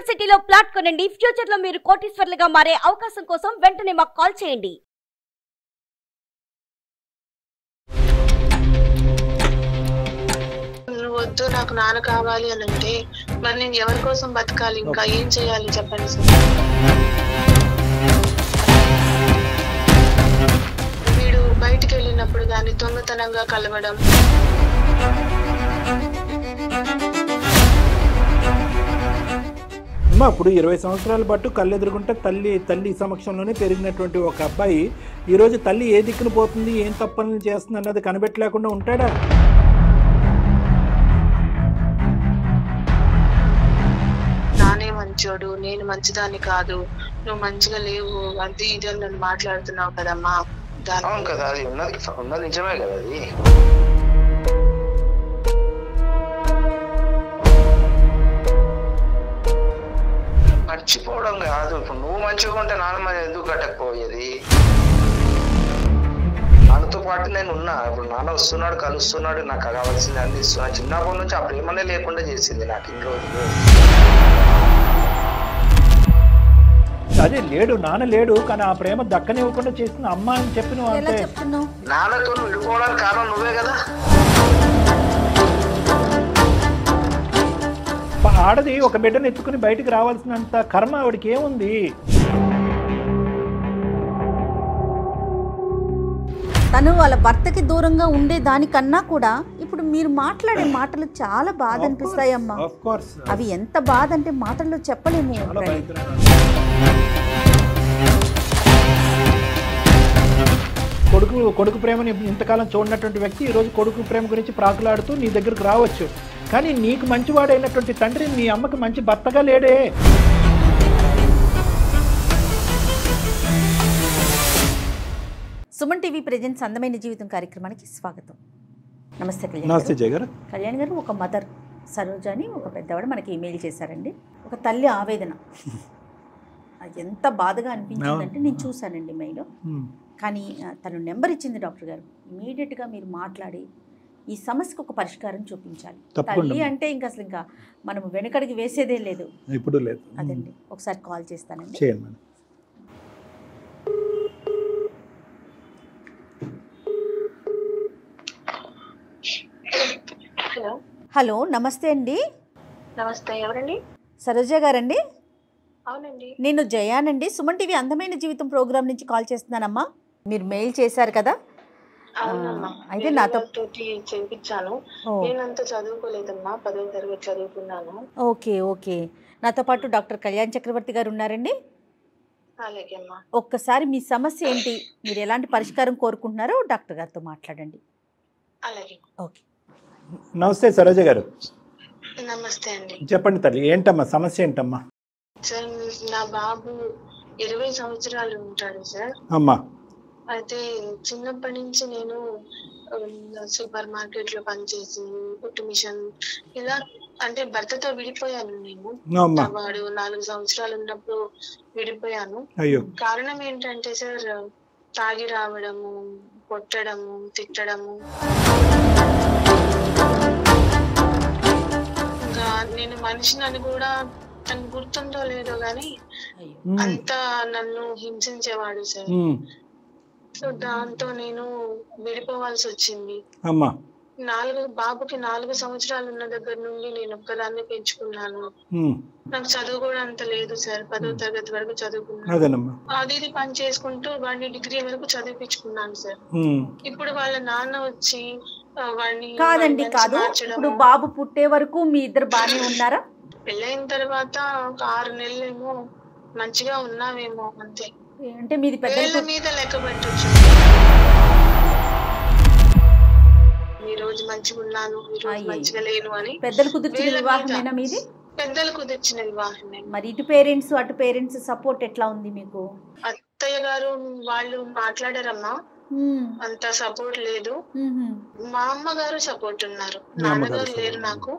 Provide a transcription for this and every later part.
సిటీలో ప్లాట్ కొనండి. ఫ్యూచర్ లో మీరు కోటీశ్వర్లుగా మారే అవకాశం కోసం వెంటనే మాకు కాల్ చేయండి. నువ్వు వద్దు, నాకు నాన్న కావాలి అని అంటే మరి నేను ఎవరి కోసం బతకాలి? ఇంకా ఏం చేయాలి చెప్పండి సార్. వీడు బయటికి వెళ్ళినప్పుడు దాన్ని దొంగతనంగా కలవడం, అప్పుడు 20 సంవత్సరాల పాటు కళ్ళెదురుకుంటే తల్లి సమక్షంలోనే పెరిగినటువంటి ఒక అబ్బాయి ఈరోజు తల్లి ఏ దిక్కును పోతుంది, ఏం తప్పని చేస్తుంది అన్నది కనిపెట్టలేకుండా ఉంటాడా? నానే మంచోడు, నేను మంచిదాన్ని కాదు, నువ్వు మంచిగా లేవు, అది ఇది అని నన్ను మాట్లాడుతున్నావు కదమ్మా. అవును కదా, అది ఉన్నది నిజమే కదా. అది మర్చిపోవడం కాదు. ఇప్పుడు నువ్వు మంచిగా ఉంటే నాన్న ఎందుకు కట్టకపోయేది? నాన్నతో పాటు నేను ఉన్నా. ఇప్పుడు నాన్న వస్తున్నాడు, కలుస్తున్నాడు, నాకు కావాల్సింది అన్ని ఇస్తున్నా. చిన్నప్పటి నుంచి ఆ ప్రేమనే లేకుండా చేసింది నాకు ఇన్ని రోజులు. అదే లేడు, నాన్న లేడు, కానీ ఆ ప్రేమ దక్కనివ్వకుండా చేసిన అమ్మ అని చెప్పి నువ్వు అంటే నాన్నతో విడిపోవడానికి కారణం నువ్వే కదా. ఆడది ఒక బిడ్డను ఎత్తుకుని బయటికి రావాల్సినంత కర్మ ఆవిడికి ఏముంది? తను వాళ్ళ భర్తకి దూరంగా ఉండే దానికన్నా కూడా ఇప్పుడు మీరు మాట్లాడే మాటలు చాలా బాధ అనిపిస్తాయమ్మా. అవి ఎంత బాధ అంటే మాటల్లో చెప్పలేము. కొడుకు ప్రేమని ఇంతకాలం చూడనటువంటి వ్యక్తి ఈరోజు కొడుకు ప్రేమ గురించి ప్రాకులాడుతూ నీ దగ్గరకు రావచ్చు. కానీ నీకు మంచివాడైనటువంటి తండ్రి నీ అమ్మకి మంచి భర్తగా లేడే. సుమన్ టీవీ ప్రెజెంట్స్ అందమైన జీవితం కార్యక్రమానికి స్వాగతం. నమస్తే కళ్యాణ్. నమస్తే జయ గారు. కళ్యాణ్ గారు, ఒక మదర్ సరోజ అని ఒక పెద్దవాడు మనకి ఈమెయిల్ చేశారండి. ఒక తల్లి ఆవేదన ఎంత బాధగా అనిపించిందంటే నేను చూశానండి మెయిల్. కానీ తను నెంబర్ ఇచ్చింది డాక్టర్ గారు. ఇమీడియట్గా మీరు మాట్లాడి ఈ సమస్యకు ఒక పరిష్కారం చూపించాలి. తల్లి అంటే ఇంకా మనం వెనకడికి వేసేదే లేదు, ఇప్పుడు లేదు. అదండి, ఒకసారి కాల్ చేస్తానండి. హలో, నమస్తే అండి. నమస్తే, ఎవరండి? సరోజ గారండి? అవునండి, నేను జయానండి. సుమన్ టీవీ అందమైన జీవితం ప్రోగ్రామ్ నుంచి కాల్ చేస్తున్నానమ్మా. మీరు మెయిల్ చేశారు కదా. అయితే నాతో చేయించాను. నేనంత చదువుకోలేదమ్మా, 10వ తరగతి చదువుకున్నాను. ఓకే. నాతో పాటు డాక్టర్ కళ్యాణ్ చక్రవర్తి గారు ఉన్నారండి. అలాగేమ్మా. ఒక్కసారి మీ సమస్య ఏంటి, మీరు ఎలాంటి పరిష్కారం కోరుకుంటున్నారో డాక్టర్ గారితో మాట్లాడండి. అలాగే. ఓకే. నమస్తే సరోజ గారు. నమస్తే అండి. చెప్పండి తల్లి, ఏంటమ్మా సమస్య? ఏంటమ్మా? సార్, నా బాబు 20 సంవత్సరాలు ఉంటాడు సార్. అమ్మా. అయితే చిన్నప్పటి నుంచి నేను సూపర్ మార్కెట్ లో పనిచేసి కుట్టు మిషన్ ఇలా అంటే భర్తతో విడిపోయాను. నేను వాడు 4 సంవత్సరాలు ఉన్నప్పుడు విడిపోయాను. కారణం ఏంటంటే సార్, తాగి రావడము, కొట్టడము, తిట్టడము. ఇంకా నేను మనిషిని కూడా తను గుర్తుందో లేదో గాని అంతా నన్ను హింసించేవాడు సార్. సో దాంతో నేను విడిపోవాల్సి వచ్చింది. బాబుకి 4 సంవత్సరాలు ఉన్న దగ్గర నుండి నేను ఒక్కదాన్ని పెంచుకున్నాను. నాకు చదువు కూడా అంత లేదు సార్. 10వ తరగతి వరకు చదువుకున్నాను. అది ఇది పని చేసుకుంటూ వాడిని డిగ్రీ వరకు చదివించుకున్నాను సార్. ఇప్పుడు వాళ్ళ నాన్న వచ్చి వాడిని కాదు. ఇప్పుడు బాబు పుట్టే వరకు మీ ఇద్దరు బానే ఉన్నారా? పెళ్ళైన తర్వాత ఒక 6 నెలలేమో మంచిగా ఉన్నామేమో, అంతే. అంటే మీది పెద్దల మీద లెక్క పెట్టచ్చు. ఈ రోజు మంచిగా ఉన్నాను, ఈ రోజు మంచిగా లేను అని. పెద్దలు కుదిర్చిన వివాహమేనా మీది? పెద్దలు కుదిర్చిన వివాహమే. మరి ఇటు పేరెంట్స్ అటు పేరెంట్స్ సపోర్ట్ ఎట్లా ఉంది మీకు? అత్తయ్య గారు వాళ్ళు మాట్లాడారమ్మా, అంత సపోర్ట్ లేదు. మా అమ్మగారు సపోర్ట్ ఉన్నారు, నాన్నగారు లేరు, నాకు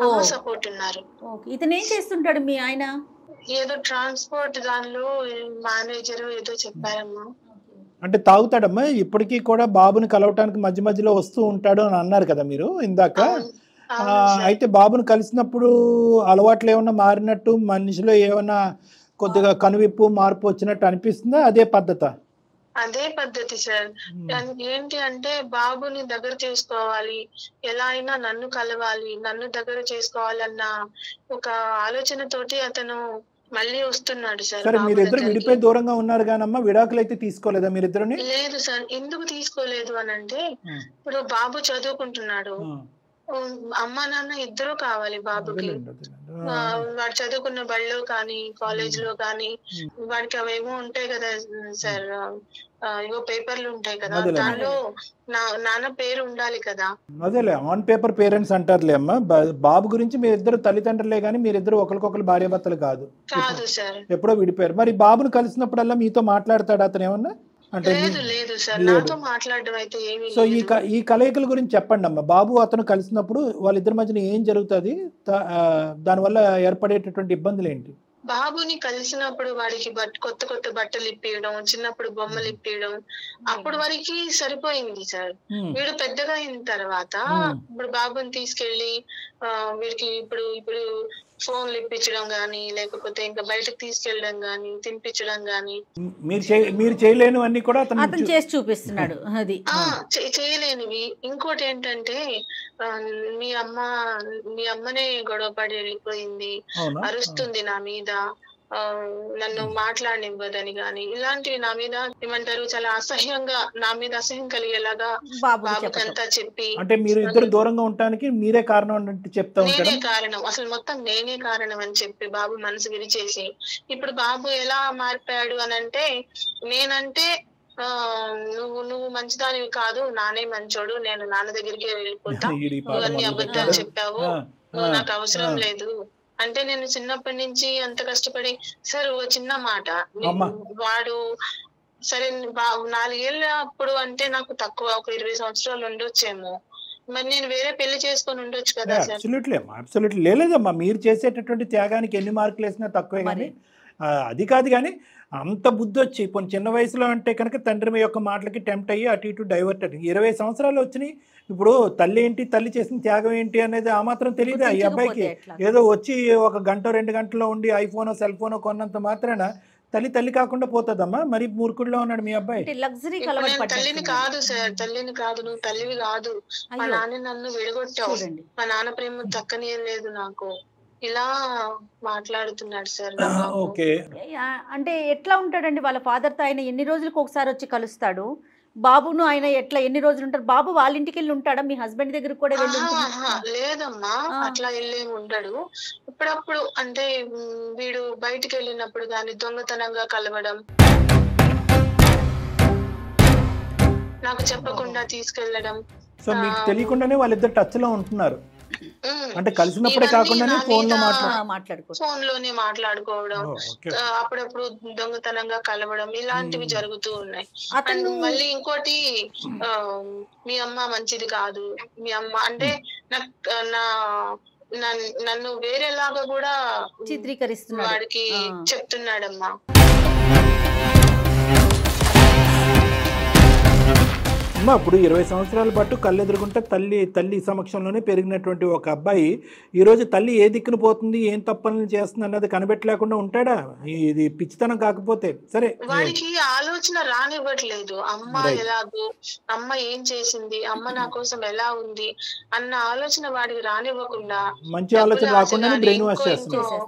అమ్మ సపోర్ట్ ఉన్నారు. ఇతను ఏం చేస్తుంటాడు మీ ఆయన? ఏదో ట్రాన్స్పోర్ట్ దానిలో మేనేజర్ ఏదో చెప్పారమ్మా. అంటే తాగుతాడమ్మా ఇప్పటికీ కూడా? బాబుని కలవటానికి మధ్య మధ్యలో వస్తూ ఉంటాడు అని అన్నారు కదా మీరు ఇందాక. అయితే బాబును కలిసినప్పుడు అలవాట్లు ఏమన్నా మారినట్టు, మనిషిలో ఏమన్నా కొద్దిగా కనువిప్పు మార్పు వచ్చినట్టు అనిపిస్తుందా? అదే పద్ధత? అదే పద్ధతి సార్. ఏంటి అంటే బాబుని దగ్గర చేసుకోవాలి, ఎలా అయినా నన్ను కలవాలి, నన్ను దగ్గర చేసుకోవాలన్న ఒక ఆలోచనతోటి అతను మళ్ళీ వస్తున్నాడు సార్. సరే, మీరిద్దరు విడిపోయి దూరంగా ఉన్నారు కానమ్మా, విడాకులు అయితే తీసుకోలేదా మీరిద్దరుని? లేదు సార్. ఎందుకు తీసుకోలేదు అని అంటే, ఇప్పుడు బాబు చదువుకుంటున్నాడు, అమ్మా నాన్న ఇద్దరు కావాలి బాబుకి. వాడు చదువుకున్న బడిలో కానీ కాలేజ్ లో కానీ వాడికి అవేమో ఉంటాయి కదా సార్, ఇవో పేపర్లు ఉంటాయి కదా, దానిలో నాన్న పేరు ఉండాలి కదా. అదేలే, ఆన్ పేపర్ పేరెంట్స్ అంటారులే అమ్మా. బాబు గురించి మీరిద్దరు తల్లిదండ్రులే కానీ మీరిద్దరు ఒకరికొకరు భార్యాభర్తలు కాదు. కాదు సార్. ఎప్పుడో విడిపోయారు. మరి బాబును కలిసినప్పుడల్లా మీతో మాట్లాడతాడు అతను ఏమన్నా? అంటే లేదు సార్, నాతో మాట్లాడడం అయితే ఏమీ. సో ఈ కలయికల గురించి చెప్పండి అమ్మా. బాబు అతను కలిసినప్పుడు వాళ్ళిద్దరి మధ్యన ఏం జరుగుతుంది, దానివల్ల ఏర్పడేటటువంటి ఇబ్బందులు ఏంటి? బాబుని కలిసినప్పుడు వాడికి కొత్త కొత్త బట్టలు ఇప్పియడం, చిన్నప్పుడు బొమ్మలు ఇప్పియడం, అప్పుడు వరకు సరిపోయింది సార్. వీడు పెద్దగా అయిన తర్వాత ఇప్పుడు బాబుని తీసుకెళ్లి వీడికి ఇప్పుడు ఫోన్లు ఇప్పించడం గానీ, లేకపోతే ఇంకా బయటకు తీసుకెళ్ళడం గానీ, తినిపించడం గానీ, మీరు చేయలేనివన్నీ కూడా అతను చేసి చూపిస్తున్నాడు. అది చేయలేనివి. ఇంకోటి ఏంటంటే, మీ అమ్మనే గొడవ పడి వెళ్ళిపోయింది, అరుస్తుంది నా మీద, నన్ను మాట్లాడనివ్వదని గాని, ఇలాంటివి నా మీద ఏమంటారు, చాలా అసహ్యంగా, నా మీద అసహ్యం కలిగేలాగా బాబుకంతా చెప్పి, అంటే మీరు ఇద్దరు దూరంగా ఉండటానికి మీరే కారణం అంటే చెప్తా ఉంటారు. నేనే కారణం, అసలు మొత్తం నేనే కారణం అని చెప్పి బాబు మనసు విరిచేసి, ఇప్పుడు బాబు ఎలా మారిపోయాడు అని అంటే, నేనంటే నువ్వు మంచిదానివి కాదు, నానే మంచోడు, నేను నాన్న దగ్గరికే వెళ్ళిపోతా, నువ్వు అన్ని అబద్ధాలు చెప్పావు, నువ్వు నాకు అవసరం లేదు అంటే, నేను చిన్నప్పటి నుంచి అంత కష్టపడి, సార్ ఒక చిన్న మాట, వాడు సరే 4 ఏళ్ళ అప్పుడు అంటే నాకు తక్కువ, ఒక 20 సంవత్సరాలు ఉండొచ్చేమో, మరి నేను వేరే పెళ్లి చేసుకొని ఉండొచ్చు కదా సార్. అబ్సల్యూట్లీ లేదమ్మా, మీరు చేసేటటువంటి త్యాగానికి ఎన్ని మార్కులు వేసినా తక్కువే. కానీ అది కాదు, కానీ అంత బుద్ధి వచ్చి కొన్ని చిన్న వయసులో అంటే కనుక తండ్రి యొక్క మాటలకి టెంప్ట్ అయ్యి అటు ఇటు డైవర్ట్ అయ్యి 20 సంవత్సరాలు వచ్చినాయి. ఇప్పుడు తల్లి ఏంటి, తల్లి చేసిన త్యాగం ఏంటి అనేది ఆ మాత్రం తెలియదు ఈ అబ్బాయికి. ఏదో వచ్చి 1 గంట 2 గంటలో ఉండి ఐఫోనో సెల్ ఫోనో కొన్నంత మాత్రాన తల్లి కాకుండా పోతుందమ్మా. మరి మూర్ఖుడిలో ఉన్నాడు మీ అబ్బాయి. తల్లిని కాదు సార్, తల్లిని కాదు, నువ్వు తల్లివి కాదు, మా నాన్న నన్ను విడగొట్టావు, మా నాన్న ప్రేమ దక్కని లేదు నాకు, ఇలా మాట్లాడుతున్నాడు సార్. ఓకే, అంటే ఎట్లా ఉంటాడండి వాళ్ళ ఫాదర్ తో? ఆయన ఎన్ని రోజులకు ఒకసారి వచ్చి కలుస్తాడు? బాబును ఆయన ఎట్లా ఎన్ని రోజులు ఉంటారు? బాబు వాళ్ళ ఇంటికి వెళ్ళి ఉంటాడా? మీ హస్బెండ్ దగ్గరకు కూడా వెళ్ళి? లేదమ్మా, అట్లా వెళ్ళేమి ఉండడు. ఇప్పుడప్పుడు అంటే వీడు బయటికి వెళ్ళినప్పుడు గాని దొంగతనంగా కలవడం, నాకు చెప్పకుండా తీసుకెళ్లడం. సో మీకు తెలియకుండానే వాళ్ళిద్దరు టచ్ లో ఉంటున్నారు. అంటే కలిసినప్పుడే కాకుండా ఫోన్ లోనే మాట్లాడుకోవడం, అప్పుడప్పుడు దొంగతనంగా కలవడం, ఇలాంటివి జరుగుతూ ఉన్నాయి. అండ్ మళ్ళీ ఇంకోటి, మీ అమ్మ మంచిది కాదు, మీ అమ్మ అంటే నన్ను వేరేలాగా కూడా చిత్రీకరిస్తున్నాడు, వాడికి చెప్తున్నాడమ్మా. ఇప్పుడు 20 సంవత్సరాల పాటు కళ్ళెదురుకుంటే తల్లి సమక్షంలోనే పెరిగినటువంటి ఒక అబ్బాయి ఈరోజు తల్లి ఏ దిక్కును పోతుంది, ఏం తప్పని చేస్తుంది అన్నది కనిపెట్టలేకుండా ఉంటాడా? ఇది పిచ్చితనం కాకపోతే సరే, వాడికి ఆలోచన రానివ్వట్లేదు. అమ్మ ఎలాగో, అమ్మ ఏం చేసింది, అమ్మ నా కోసం ఎలా ఉంది అన్న ఆలోచన వాడికి రానివ్వకుండా, మంచి ఆలోచన రాకుండా బ్రెయిన్ వాష్ చేస్తున్నారు,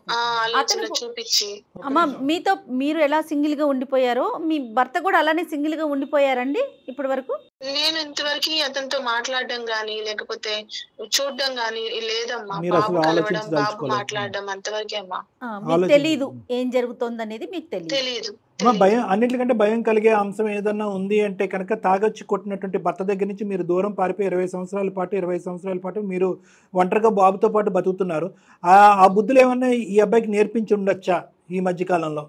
ఆలోచన చూపించి. అమ్మ, మీతో మీరు ఎలా సింగిల్ గా ఉండిపోయారో మీ భర్త కూడా అలానే సింగిల్ గా ఉండిపోయారండి ఇప్పటి వరకు? నేను ఇంతవరకు అతనితో మాట్లాడడం గానీ, లేకపోతే చూడడం గానీ లేదమ్మా. బాబు కలవడం, బాబు మాట్లాడడం అంతవరకే అమ్మా. మీకు తెలీదు ఏం జరుగుతుంది అనేది, మీకు తెలియదు. భయం, అన్నింటికంటే భయం కలిగే అంశం ఏదన్నా ఉంది అంటే కనుక తాగొచ్చి కొట్టినటువంటి భర్త దగ్గర నుంచి మీరు దూరం పారిపోయి 20 సంవత్సరాల పాటు మీరు ఒంటరిగా బాబుతో పాటు బతుకుతున్నారు. ఆ బుద్ధులు ఏమన్నా ఈ అబ్బాయికి నేర్పించి ఉండొచ్చా ఈ మధ్య కాలంలో?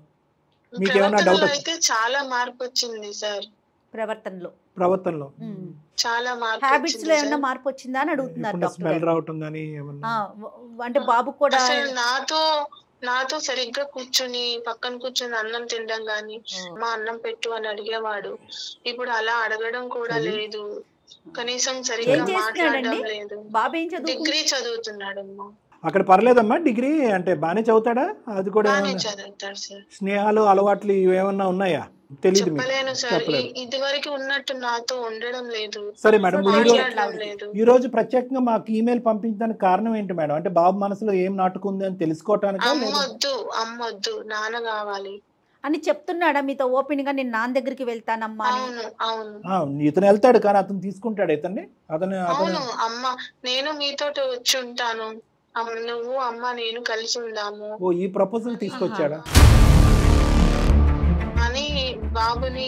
మీకేమన్నా డౌట్? అయితే చాలా మార్పు వచ్చింది సార్ ప్రవర్తనలో చాలా మార్పు. హ్యాబిట్స్ లో ఏమన్నా మార్పు వచ్చిందా అని అడుగుతున్నారు. స్మెల్ రావటం గానీ ఏమన్నా? అంటే బాబు కూడా నాతో సరిగ్గా కూర్చుని పక్కన కూర్చొని అన్నం తినడం గాని, మా అన్నం పెట్టు అని అడిగేవాడు. ఇప్పుడు అలా అడగడం కూడా లేదు. కనీసం ఏం సరిగ్గా చేస్తున్నాడండి మాట్లాడడం లేదు. బాబు? ఏం చదువుకుంటున్నాడు? డిగ్రీ చదువుతున్నాడమ్మా. అక్కడ పర్లేదమ్మా డిగ్రీ అంటే బాగానే చదువుతాడా? అది కూడా బాగానే ఏమన్నా చదువుతాడు సార్. స్నేహాలు అలవాట్లు ఇవేమన్నా ఉన్నాయా? తెలియదు మీకు, చెప్పలేను సార్. చెప్పలేదు. ఇది వరకు ఉన్నట్టు నాతో ఉండడం లేదు, సరే మేడం, మాట్లాడడం లేదు. ఈ రోజు ప్రత్యేకంగా మాకు ఈమెయిల్ పంపించడానికి కారణం ఏంటి మేడం? అంటే బాబు మనసులో ఏం నాటుకుంది అని తెలుసుకోవటానికా? అమ్మొద్దు నాన్న కావాలి అని చెప్తున్నాడా మీతో ఓపెన్ గా? నేను నాన్న దగ్గరికి వెళ్తానమ్మా అని. అవును. ఇతను వెళ్తాడు కానీ అతను తీసుకుంటాడు ఇతన్ని. అవును అమ్మ, నేను మీతో వచ్చి ఉంటాను, నువ్వు అమ్మ నేను కలిసి ఉందాము. ఓ ఈ ప్రపోజల్ తీసుకొచ్చాడా అని బాబుని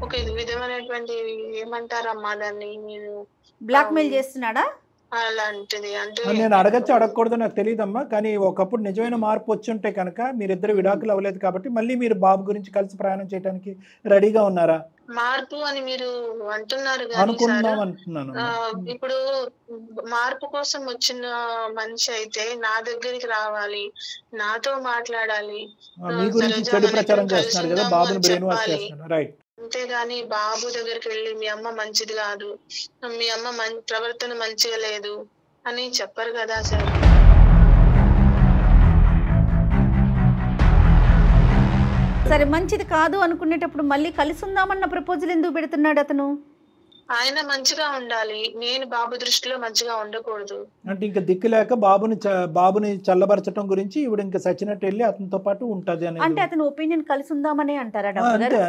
ఒక విధమైనటువంటి ఏమంటారమ్మా దాన్ని, నేను బ్లాక్ మెయిల్ చేస్తున్నాడా? అలాంటిది అంటే నేను అడగచ్చు అడగకూడదు నాకు తెలియదమ్మా, కానీ ఒకప్పుడు నిజమైన మార్పు వచ్చి ఉంటే కనుక మీరిద్దరు విడాకులు అవ్వలేదు కాబట్టి మళ్ళీ మీరు బాబు గురించి కలిసి ప్రయాణం చేయడానికి రెడీగా ఉన్నారా? మార్పు అని మీరు అంటున్నారు అనుకున్నాను. ఇప్పుడు మార్పు కోసం వచ్చిన మనిషి అయితే నా దగ్గరికి రావాలి, నాతో మాట్లాడాలి, మీ గురించి చెడు ప్రచారం చేస్తున్నారు కదా, బాబుని బ్రెయిన్ వాష్ చేస్తున్నారు. రైట్. అంతేగాని బాబు దగ్గరికి వెళ్ళి మీ అమ్మ మంచిది కాదు, మీ అమ్మ ప్రవర్తన మంచిగా లేదు అని చెప్పరు కదా సార్. సరే మంచిది కాదు అనుకునేటప్పుడు మళ్ళీ కలిసి ఉందామన్న ప్రపోజల్ ఎందుకు పెడుతున్నాడు అతను? ఆయన మంచిగా ఉండాలి, నేను బాబు దృష్టిలో మంచిగా ఉండకూడదు. అంటే ఇంకా దిక్కు లేక బాబుని చల్లబరచడం గురించి ఇప్పుడు ఇంకా సచ్చినట్టు వెళ్ళి అతనితో పాటు ఉంటది అని. అంటే అతను ఒపీనియన్ కలిసి ఉందామనే అంటారా?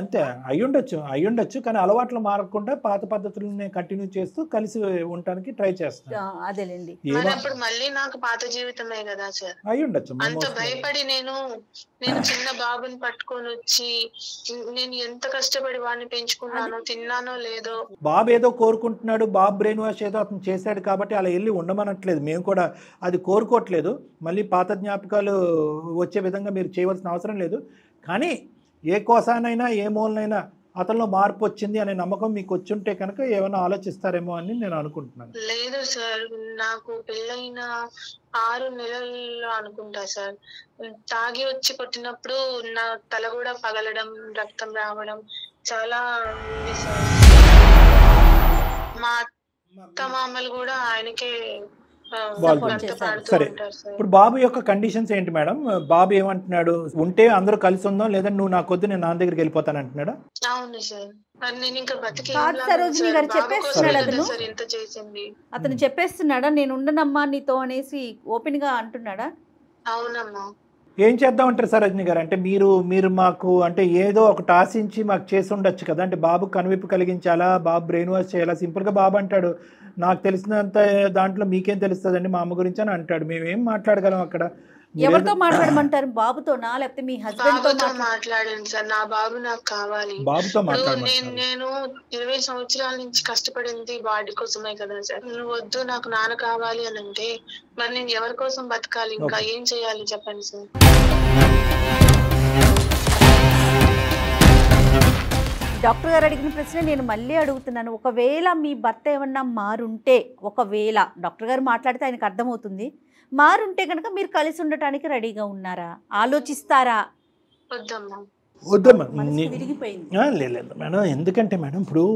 అంతే అయ్యుండొచ్చు కానీ అలవాట్లు మారకుండా పాత పద్ధతులని కంటిన్యూ చేస్తూ కలిసి ఉండటానికి ట్రై చేస్తాను. అదేలేండి. అప్పుడు మళ్ళీ నాకు పాత జీవితమే కదా సార్. అయ్యుండొచ్చు. అంత భయపడి నేను చిన్న బాబుని పట్టుకొని వచ్చి నేను ఎంత కష్టపడి వాడిని పెంచుకున్నానో, తిన్నానో లేదో. బాబు ఏదో కోరుకుంటున్నాడు, బాబు బ్రెయిన్ వాష్ ఏదో అతను చేశాడు కాబట్టి అలా వెళ్ళి ఉండమనట్లేదు, మేము కూడా అది కోరుకోవట్లేదు. మళ్ళీ పాత జ్ఞాపకాలు వచ్చే విధంగా మీరు చేయవలసిన అవసరం లేదు. కానీ ఏ కోసానైనా ఏ మూలనైనా అతనిలో మార్పు వచ్చింది అనే నమ్మకం మీకు వచ్చుంటే కనుక ఏమైనా ఆలోచిస్తారేమో అని నేను అనుకుంటున్నాను. లేదు సార్, నాకు పెళ్ళైన 6 నెలల్లో అనుకుంటా సార్, తాగి వచ్చి కొట్టినప్పుడు నా తల కూడా పగలడం, రక్తం రావడం చాలా ఉంది సార్. మా అత్త మామలు కూడా ఆయనకే సరే, ఇప్పుడు బాబు యొక్క కండిషన్స్ ఏంటి మేడం? బాబు ఏమంటున్నాడు? ఉంటే అందరూ కలిసి ఉందాం, లేదా నువ్వు నాకు వద్దు నేను నాన్న దగ్గరికి వెళ్ళిపోతాను అంటున్నాడా? అవును సార్. నేను ఇంకా బతికి సరోజిని గారు చెప్పేస్తున్నాడు అతను చెప్పేస్తున్నాడా నేను ఉండనమ్మా నీతో అనేసి ఓపెన్ గా అంటున్నాడా? అవునమ్మా. ఏం చేద్దాం అంటారు సరోజిని గారు? అంటే మీరు మాకు అంటే ఏదో ఒకటి ఆశించి మాకు చేసి ఉండొచ్చు కదా. అంటే బాబు కనువిప్పు కలిగించాలా, బాబు బ్రెయిన్ వాష్ చేయాలా? సింపుల్ గా బాబు అంటాడు నాకు తెలిసినంత దాంట్లో మీకేం తెలుస్తుందండి మా అమ్మ గురించి అని అంటాడు. మేమేం మాట్లాడగలం అక్కడ? ఎవరితో మాట్లాడమంటారు? బాబుతోనా లేకపోతే మీ హస్బెండ్ తో మాట్లాడండి సార్, నా బాబు నాకు కావాలి. బాబుతో నేను 20 సంవత్సరాల నుంచి కష్టపడింది బాడీ కోసమే కదా సార్. నువ్వు వద్దు నాకు నాన్న కావాలి అని అంటే మరి నేను ఎవరి కోసం బతకాలి? ఇంకా ఏం చేయాలి చెప్పండి సార్. డాక్టర్ గారు అడిగిన ప్రశ్న నేను మళ్ళీ అడుగుతున్నాను. ఒకవేళ మీ భర్త ఏమన్నా మారుంటే, ఒకవేళ డాక్టర్ గారు మాట్లాడితే ఆయనకు అర్థమవుతుంది, మారుంటే కనుక మీరు కలిసి ఉండటానికి రెడీగా ఉన్నారా? ఆలోచిస్తారా? వద్దమ్మా లేదు మేడం. ఎందుకంటే మేడం ఇప్పుడు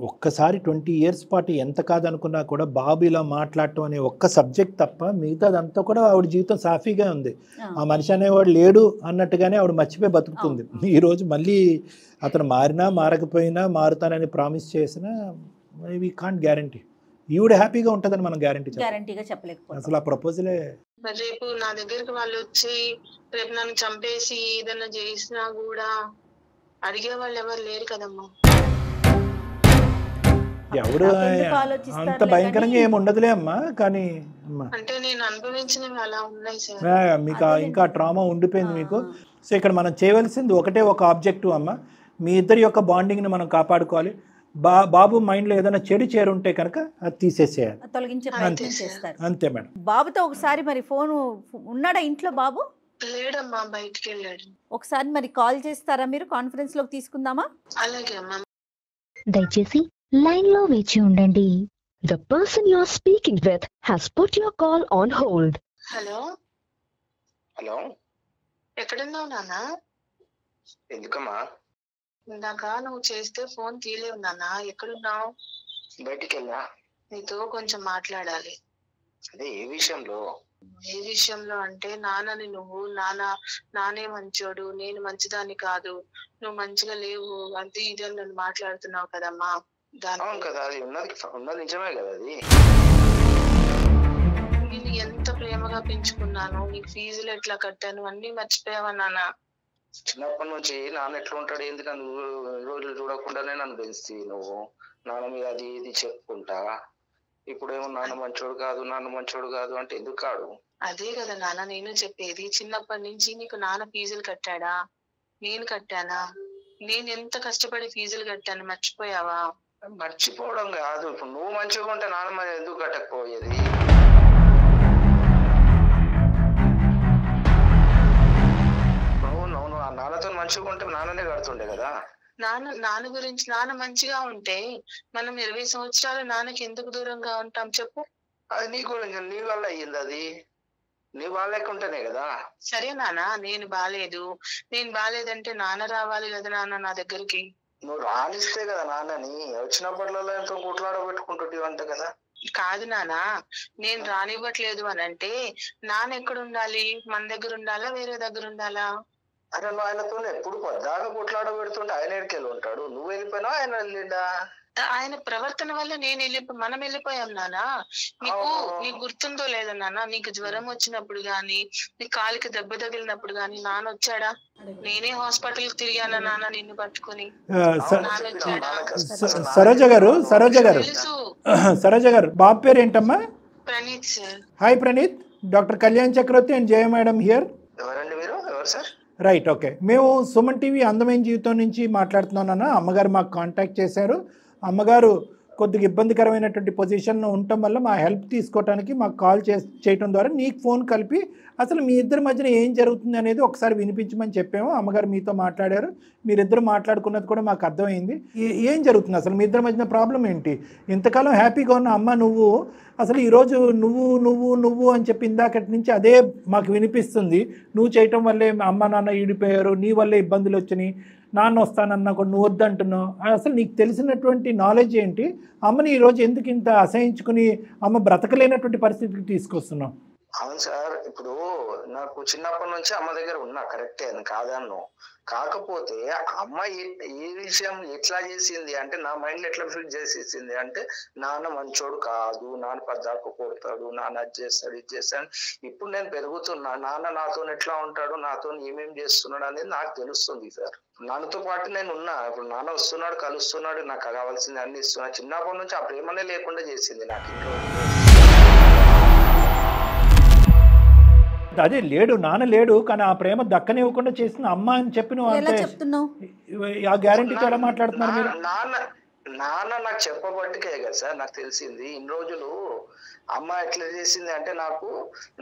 ఒక్కసారి 20 years పాటు ఎంత కాదనుకున్నా కూడా బాబు ఇలా మాట్లాడటం అనే ఒక్క సబ్జెక్ట్ తప్ప మిగతాదంతా కూడా ఆవిడ జీవితం సాఫీగా ఉంది. ఆ మనిషి అనేవాడు లేడు అన్నట్టుగానే ఆవిడ మర్చిపోయి బతుకుతుంది. ఈరోజు మళ్ళీ అతను మారినా మారకపోయినా మారుతానని ప్రామిస్ చేసినా వీ కాంట్ గ్యారంటీ. ఈవిడ హ్యాపీగా ఉంటుందని మనం గ్యారంటీగా చెప్పలేకపోతే అసలు ఆ ప్రపోజలే. రేపు నా దగ్గరికి వాళ్ళు వచ్చి రేపు నన్ను చంపేసి ఏదన్నా చేసినా కూడా అడిగే వాళ్ళు ఎవరు లేరు కదమ్మా. ఎవడు అంత భయంకరంగా ఏమి ఉండదులే అమ్మా. కానీ అంటే నేను అనుభవించినవి అలా ఉన్నాయి సార్. మీకు ఇంకా ట్రామా ఉండిపోయింది మీకు. సో ఇక్కడ మనం చేయవలసింది ఒక ఆబ్జెక్టివ్ అమ్మా, మీ ఇద్దరి యొక్క బాండింగ్ ని మనం కాపాడుకోవాలి. బాబు మైండ్ లో ఏదైనా చెడు చేరుంటే కనుక అది తీసేసేయాలి, అంతే మేడం. బాబుతో ఒకసారి మరి ఫోన్ ఉన్నాడా ఇంట్లో? బాబు లేడమ్మా, బయటికి వెళ్ళాడు. ఒకసారి మరి కాల్ చేస్తారా మీరు? కాన్ఫరెన్స్ లోకి తీసుకుందామా? అలాగే అమ్మా. దయచేసి లైన్ లో వేచి ఉండండి. The person you are speaking with has put your call on hold. Hello hello, ఎక్కడున్నావు నాన్న? ఎందుకమ్మా? ఇందాక నువ్వు చేస్తే ఫోన్ తీయలేవు నాన్న, ఎక్కడున్నావు? బయటికి వెళ్ళా. నీతో కొంచెం మాట్లాడాలి. అదే ఏ విషయంలో? ఏ విషయంలో అంటే నాన్నని నువ్వు నానే మంచోడు, నేను మంచిదాన్ని కాదు, నువ్వు మంచిగా లేవు, అది ఇది అని నన్ను మాట్లాడుతున్నావు కదమ్మా. అవును కదా, అది ఉన్నది నిజమే కదా. అది నేను ఎంత ప్రేమగా పెంచుకున్నాను, నీకు ఫీజులు ఎట్లా కట్టాను అన్ని మర్చిపోయావా నాన్న? చిన్నప్పటి నుంచి నాన్న ఎట్లా ఉంటాడు, ఎందుకని రోజులు చూడకుండానే నన్ను పెంచి నువ్వు నాన్న మీద అది ఇది చెప్పుకుంటా. ఇప్పుడేమో నాన్న మంచోడు కాదు అంటే ఎందుకు కాడు? అదే కదా నాన్న నేను చెప్పేది. చిన్నప్పటి నుంచి నీకు నాన్న ఫీజులు కట్టాడా, నేను కట్టానా? నేను ఎంత కష్టపడి ఫీజులు కట్టాను, మర్చిపోయావా? మర్చిపోవడం కాదు, ఇప్పుడు నువ్వు మంచిగా ఉంటే నాన్న ఎందుకు కట్టకపోయేది? నువ్వు ఆ నాన్నతో మంచిగా ఉంటే నాన్ననే కడుతుండే కదా. నాన్న గురించి నాన్న మంచిగా ఉంటే మనం 20 సంవత్సరాలు నాన్నకి ఎందుకు దూరంగా ఉంటాం చెప్పు? అది నీ గురించి, నీ వల్ల అయ్యింది. అది నీ బాగాలేకుంటేనే కదా. సరే నాన్న, నేను బాలేదంటే నాన్న రావాలి కదా నాన్న నా దగ్గరికి. నువ్వు రానిస్తే కదా నాన్నని, వచ్చినప్పట్లో ఎంతో కొట్లాడబెట్టుకుంటుంటే అంట కదా. కాదు నాన్న, నేను రానివ్వట్లేదు అని అంటే నాన్న ఎక్కడ ఉండాలి? మన దగ్గర ఉండాలా, వేరే దగ్గర ఉండాలా? అరే నువ్వు ఆయనతో ఎప్పుడు పొద్దాగా కొట్లాడబెడుతుంటే ఆయన ఎక్కడికి ఉంటాడు? నువ్వు వెళ్ళిపోయినా ఆయన వెళ్ళిండా? ఆయన ప్రవర్తన వల్ల మనం వెళ్ళిపోయాం నాన్న. నీకు గుర్తుందో లేదో నాన్న, నీకు జ్వరం వచ్చినప్పుడు గాని, నీ కాలికి దెబ్బ తగిలినప్పుడు గాని నాన్న వచ్చాడా? నేనే హాస్పిటల్ తిరిగానా నాన్న నిన్ను పట్టుకుని? సరోజ గారు బాబు పేరు ఏంటమ్మా? Praneeth sir. Hi Praneeth, doctor Kalyan Chakravarthy and Jaya madam here. ఎవరండి మీరు? ఎవరు సార్? Right, okay. మేము సుమన్ టీవీ అందమైన జీవితం నుంచి మాట్లాడుతున్నాను. అమ్మగారు మాకు కాంటాక్ట్ చేశారు. అమ్మగారు కొద్దిగా ఇబ్బందికరమైనటువంటి పొజిషన్లో ఉండటం వల్ల మా హెల్ప్ తీసుకోవడానికి మాకు కాల్ చేయటం ద్వారా నీకు ఫోన్ కలిపి అసలు మీ ఇద్దరి మధ్యన ఏం జరుగుతుంది అనేది ఒకసారి వినిపించమని చెప్పాము. అమ్మగారు మీతో మాట్లాడారు, మీరిద్దరు మాట్లాడుకున్నది కూడా మాకు అర్థమైంది. ఏం జరుగుతుంది అసలు మీ ఇద్దరి మధ్యన ప్రాబ్లం ఏంటి? ఇంతకాలం హ్యాపీగా ఉన్న అమ్మ నువ్వు అసలు ఈరోజు నువ్వు అని చెప్పి ఇందాకటి నుంచి అదే మాకు వినిపిస్తుంది. నువ్వు చేయటం వల్లే అమ్మ నాన్న ఈడిపోయారు, నీ వల్లే ఇబ్బందులు వచ్చినాయి, నాన్న వస్తానన్నా కూడా నువ్వు వద్దంటున్నావు. అసలు నీకు తెలిసినటువంటి నాలెడ్జ్ ఏంటి? అమ్మని ఈరోజు ఎందుకు ఇంత అసహించుకుని అమ్మ బ్రతకలేనటువంటి పరిస్థితికి తీసుకొస్తున్నావు? అవును సార్, ఇప్పుడు నాకు చిన్నప్పటి నుంచి అమ్మ దగ్గర ఉన్నా, కరెక్టే, అని కాదన్ను. కాకపోతే అమ్మ ఏ విషయం ఎట్లా చేసింది అంటే, నా మైండ్ ఎట్లా ఫిట్ చేసేసింది అంటే, నాన్న మంచోడు కాదు, నాన్న పద్దాకు కొడతాడు, నాన్న అది చేస్తాడు ఇది చేస్తాడు. ఇప్పుడు నేను పెరుగుతున్నా, నాన్న నాతో ఎట్లా ఉంటాడు, నాతో ఏమేం చేస్తున్నాడు అనేది నాకు తెలుస్తుంది సార్. నాన్నతో పాటు నేను ఉన్నా. ఇప్పుడు నాన్న వస్తున్నాడు, కలుస్తున్నాడు, నాకు కావాల్సింది అన్ని ఇస్తున్నాడు. చిన్నప్పటి నుంచి ఆ ప్రేమనే లేకుండా చేసింది నాకు ఇంట్లో. అదే లేడు, నాన్న లేడు, కానీ ఆ ప్రేమ దక్కనివ్వకుండా చేసిన అమ్మ అని చెప్పి నువ్వు ఆ గ్యారంటీతో ఎలా మాట్లాడుతున్నారు మీరు? నాన్న నాకు చెప్పబట్టికే కదా సార్ నాకు తెలిసింది. ఇన్ని రోజులు అమ్మ ఎట్లా చేసింది అంటే, నాకు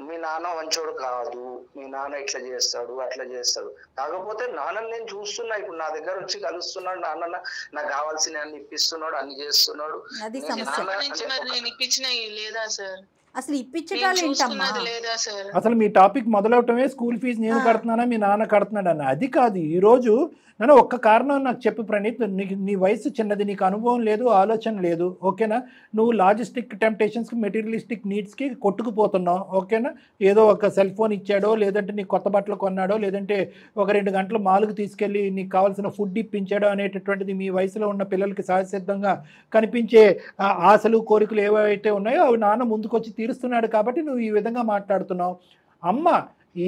మీ నాన్న మంచోడు కాదు, మీ నాన్న ఇట్లా చేస్తాడు అట్లా చేస్తాడు. కాకపోతే నాన్నని నేను చూస్తున్నా, ఇప్పుడు నా దగ్గర వచ్చి కలుస్తున్నాడు, నాన్న నాకు కావాల్సిన అన్ని ఇప్పిస్తున్నాడు, అన్ని చేస్తున్నాడు. నేను ఇప్పించిన లేదా సార్? అసలు ఇప్పించడాలు ఏంటమ్మా? అసలు మీ టాపిక్ మొదలవటమే స్కూల్ ఫీజు నేను కడుతున్నానా మీ నాన్న కడుతున్నాడు అన్న. అది కాదు, ఈరోజు నన్ను ఒక్క కారణం నాకు చెప్పు ప్రణీత్. నీ వయసు చిన్నది, నీకు అనుభవం లేదు, ఆలోచన లేదు, ఓకేనా? నువ్వు లాజిస్టిక్ టెంప్టేషన్స్కి, మెటీరియలిస్టిక్ నీడ్స్కి కొట్టుకుపోతున్నావు, ఓకేనా? ఏదో ఒక సెల్ ఫోన్ ఇచ్చాడో, లేదంటే నీకు కొత్త బట్టలు కొన్నాడో, లేదంటే ఒక 2 గంటలు మాల్కి తీసుకెళ్ళి నీకు కావాల్సిన ఫుడ్ ఇప్పించాడో అనేటటువంటిది మీ వయసులో ఉన్న పిల్లలకి సహజసిద్ధంగా కనిపించే ఆశలు కోరికలు ఏవైతే ఉన్నాయో అవి నాన్న ముందుకొచ్చి తీరుస్తున్నాడు కాబట్టి నువ్వు ఈ విధంగా మాట్లాడుతున్నావు. అమ్మ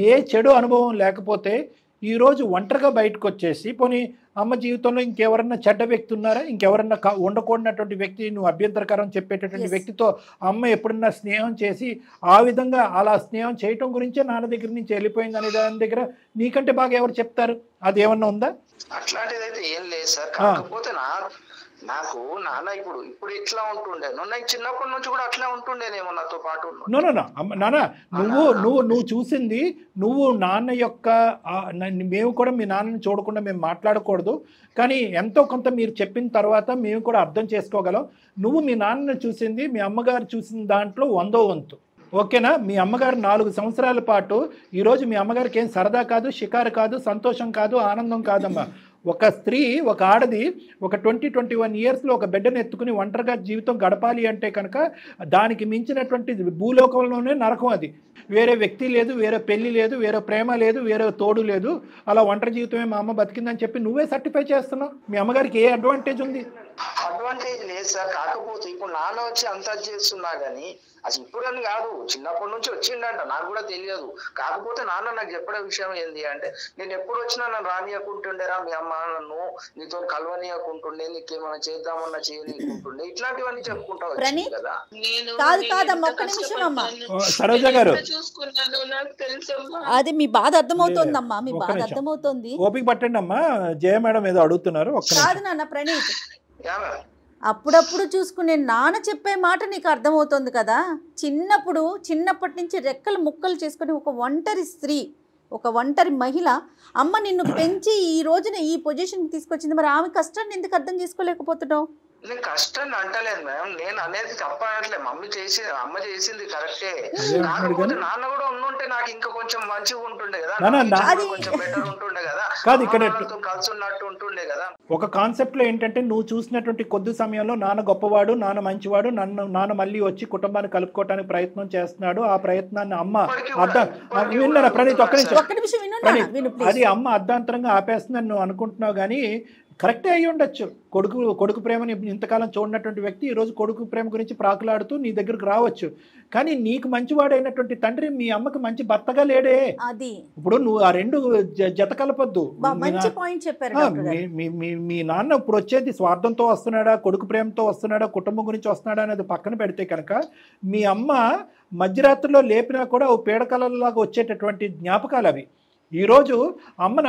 ఏ చెడు అనుభవం లేకపోతే ఈరోజు ఒంటరిగా బయటకు వచ్చేసి, పోనీ అమ్మ జీవితంలో ఇంకెవరన్నా చెడ్డ వ్యక్తి ఉన్నారా? ఇంకెవరన్నా ఉండకూడనటువంటి వ్యక్తి, నువ్వు అభ్యంతరకరం చెప్పేటటువంటి వ్యక్తితో అమ్మ ఎప్పుడన్నా స్నేహం చేసి ఆ విధంగా అలా స్నేహం చేయటం గురించే నాన్న దగ్గర నుంచి వెళ్ళిపోయింది అనే దాని దగ్గర నీకంటే బాగా ఎవరు చెప్తారు? అది ఏమన్నా ఉందా? అట్లాంటిది అయితే ఏం లేదు సార్. కాకపోతే నాకు నాన్న ఇప్పుడు ఇట్లా ఉంటుండేను, నాకు చిన్నప్పటి నుంచి కూడా అట్లా ఉంటుండేనేమో నాతో పాటు. నాన్న నువ్వు చూసింది, నువ్వు నాన్న యొక్క మేము కూడా మీ నాన్నని చూడకుండా మేము మాట్లాడకూడదు, కానీ ఎంతో కొంత మీరు చెప్పిన తర్వాత మేము కూడా అర్థం చేసుకోగలం. నువ్వు మీ నాన్నని చూసింది, మీ అమ్మగారు చూసిన దాంట్లో 100వ వంతు, ఓకేనా? మీ అమ్మగారు 4 సంవత్సరాల పాటు ఈరోజు మీ అమ్మగారికి ఏం సరదా కాదు, షికారు కాదు, సంతోషం కాదు, ఆనందం కాదమ్మా. ఒక స్త్రీ, ఒక ఆడది ఒక 20-21 ఇయర్స్లో ఒక బిడ్డను ఎత్తుకుని ఒంటరిగా జీవితం గడపాలి అంటే కనుక దానికి మించినటువంటి భూలోకంలోనే నరకం అది. వేరే వ్యక్తి లేదు, వేరే పెళ్లి లేదు, వేరే ప్రేమ లేదు, వేరే తోడు లేదు, అలా ఒంటరి జీవితమే మా అమ్మ బతికిందని చెప్పి నువ్వే సర్టిఫై చేస్తున్నావు. మీ అమ్మగారికి ఏ అడ్వాంటేజ్ ఉంది? అడ్వాంటేజ్ లేదు సార్. కాకపోతే ఇప్పుడు నాన్న వచ్చి అంతా చేస్తున్నా గానీ అసలు ఇప్పుడని కాదు, చిన్నప్పటి నుంచి వచ్చిండంట, నాకు కూడా తెలియదు. కాకపోతే నాన్న నాకు చెప్పిన విషయం ఏంది అంటే, నేను ఎప్పుడు వచ్చినా నన్ను రానియకుంటుండేరా మీ అమ్మ, నన్ను నీతో కలవనీయకుంటుండే, నీకేమైనా చేద్దామన్నా చేయనీయకుంటుండే, ఇట్లాంటివన్నీ చెప్పుకుంటా వచ్చింది కదా. కాదమ్మా, ఒక్క నిమిషం అమ్మా. సరోజ గారు చూసుకున్నాను, నాకు తెలుసమ్మా. అది మీ బాధ అర్థమవుతోందమ్మా, మీ బాధ అర్థమవుతోంది. ఓపిక పట్టండి అమ్మా. జయ మేడం ఏదో అడుగుతున్నారు. కాదు నాన్న ప్రణీత్, యా మేడం. అప్పుడప్పుడు చూసుకునే నాన్న చెప్పే మాట నీకు అర్థమవుతుంది కదా. చిన్నప్పటి నుంచి రెక్కలు ముక్కలు చేసుకుని ఒక ఒంటరి స్త్రీ, ఒక ఒంటరి మహిళ అమ్మ నిన్ను పెంచి ఈ రోజున ఈ పొజిషన్కి తీసుకొచ్చింది. మరి ఆమె కష్టాన్ని ఎందుకు అర్థం చేసుకోలేకపోతున్నావు? నేను కష్టాన్ని అంటలేదు మేడం, నేను అనేది తప్పనట్లే. అమ్మ చేసింది కరెక్టే. కాకపోతే నాన్న కూడా ఉండుంటే నాకు ఇంకా కొంచెం మంచిగా ఉంటుండే కదా, కొంచెం బెటర్ ఉంటుండే కదా, కలిసి ఉన్నట్టు ఉంటుండే కదా. ఒక కాన్సెప్ట్ లో ఏంటంటే, నువ్వు చూసినటువంటి కొద్ది సమయంలో నాన్న గొప్పవాడు, నాన్న మంచివాడు, నాన్న మళ్ళీ వచ్చి కుటుంబాన్ని కలుపుకోవడానికి ప్రయత్నం చేస్తున్నాడు. ఆ ప్రయత్నాన్ని అమ్మ విన్నారా ప్రణీత్? ఒక్క నిమిషం. అది అమ్మ అర్ధాంతరంగా ఆపేస్తుందని నువ్వు అనుకుంటున్నావు, కానీ కరెక్టే అయ్యి ఉండొచ్చు. కొడుకు ప్రేమని ఇంతకాలం చూడనటువంటి వ్యక్తి ఈరోజు కొడుకు ప్రేమ గురించి ప్రాకులాడుతూ నీ దగ్గరకు రావచ్చు. కానీ నీకు మంచివాడైనటువంటి తండ్రి మీ అమ్మకి మంచి భర్తగా లేడే. అది ఇప్పుడు నువ్వు ఆ రెండు జత కలపొద్దు. మీ నాన్న ఇప్పుడు వచ్చేది స్వార్థంతో వస్తున్నాడా, కొడుకు ప్రేమతో వస్తున్నాడా, కుటుంబం గురించి వస్తున్నాడా అనేది పక్కన పెడితే కనుక, మీ అమ్మ మధ్యరాత్రిలో లేపినా కూడా ఓ పీడకలలాగా వచ్చేటటువంటి జ్ఞాపకాలు అవి. ఈరోజు అమ్మ